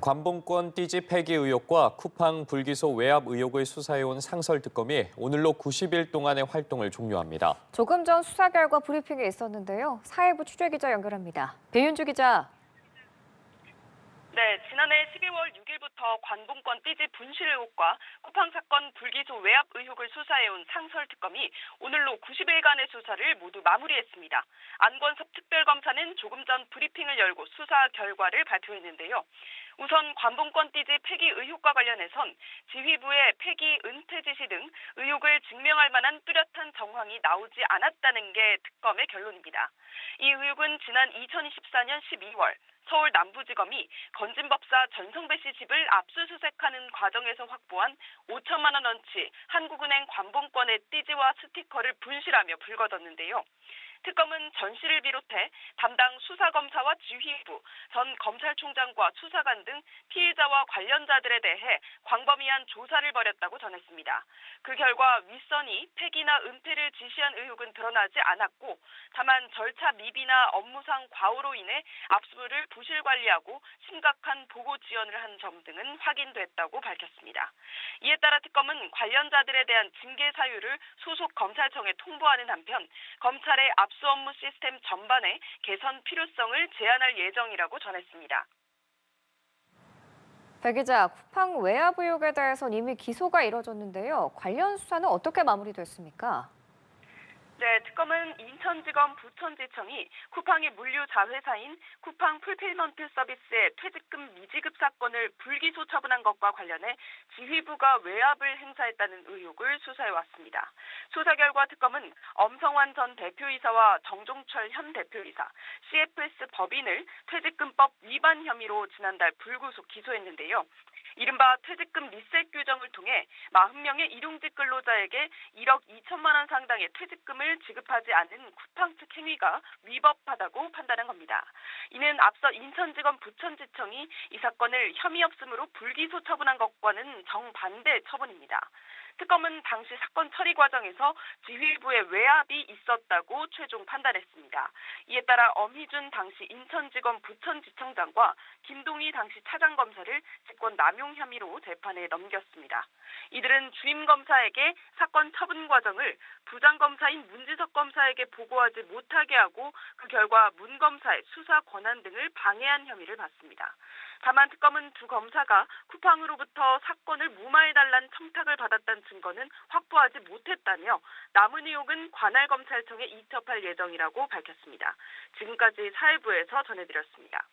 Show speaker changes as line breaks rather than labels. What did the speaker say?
관봉권 띠지 폐기 의혹과 쿠팡 불기소 외압 의혹을 수사해온 상설특검이 오늘로 90일 동안의 활동을 종료합니다.
조금 전 수사 결과 브리핑이 있었는데요. 사회부 취재기자 연결합니다. 배윤주 기자.
네, 지난해 12월 6일부터 관봉권 띠지 분실 의혹과 쿠팡 사건 불기소 외압 의혹을 수사해온 상설특검이 오늘로 90일간의 수사를 모두 마무리했습니다. 안권섭 특별검사는 조금 전 브리핑을 열고 수사 결과를 발표했는데요. 우선 관봉권 띠지 폐기 의혹과 관련해선 지휘부의 폐기 은퇴 지시 등 의혹을 증명할 만한 뚜렷한 정황이 나오지 않았다는 게 특검의 결론입니다. 이 의혹은 지난 2024년 12월 서울 남부지검이 건진법사 전성배 씨 집을 압수수색하는 과정에서 확보한 5천만 원어치 한국은행 관봉권의 띠지와 스티커를 분실하며 불거졌는데요. 특검은 전 씨를 비롯해 담당 수사검사와 지휘부, 전 검찰총장과 수사관 등 피의자와 관련자들에 대해 광범위한 조사를 벌였다고 전했습니다. 그 결과 윗선이 폐기나 은폐를 지시한 의혹은 드러나지 않았고 다만 절차 미비나 업무상 과오로 인해 압수를 부실 관리하고 심각한 보고 지연을 한 점 등은 확인됐다고 밝혔습니다. 이에 따라 특검은 관련자들에 대한 징계 사유를 소속 검찰청에 통보하는 한편 검찰의 압수 업무 시스템 전반의 개선 필요성을 제안할 예정이라고 전했습니다.
배 기자, 쿠팡 외압 의혹에 대해선 이미 기소가 이뤄졌는데요. 관련 수사는 어떻게 마무리됐습니까?
네, 특검은 인천지검 부천지청이 쿠팡의 물류 자회사인 쿠팡 풀필먼트 서비스의 퇴직금 미지급 사건을 불기소 처분한 것과 관련해 지휘부가 외압을 행사했다는 의혹을 수사해왔습니다. 수사 결과 특검은 엄성환 전 대표이사와 정종철 현 대표이사, CFS 법인을 퇴직금법 위반 혐의로 지난달 불구속 기소했는데요. 이른바 퇴직금 리셋 규정을 통해 40명의 일용직 근로자에게 1억 2천만 원 상당의 퇴직금을 지급하지 않은 쿠팡 측 행위가 위법하다고 판단한 겁니다. 이는 앞서 인천지검 부천지청이 이 사건을 혐의 없음으로 불기소 처분한 것과는 정반대 처분입니다. 특검은 당시 사건 처리 과정에서 지휘부의 외압이 있었다고 최종 판단했습니다. 이에 따라 엄희준 당시 인천지검 부천지청장과 김동희 당시 차장검사를 직권 남용 혐의로 재판에 넘겼습니다. 이들은 주임 검사에게 사건 처분 과정을 부장 검사인 문지석 검사에게 보고하지 못하게 하고 그 결과 문 검사의 수사 권한 등을 방해한 혐의를 받습니다. 다만 특검은 두 검사가 쿠팡으로부터 사건을 무마해달라는 청탁을 받았다는 증거는 확보하지 못했다며 남은 의혹은 관할 검찰청에 이첩할 예정이라고 밝혔습니다. 지금까지 사회부에서 전해드렸습니다.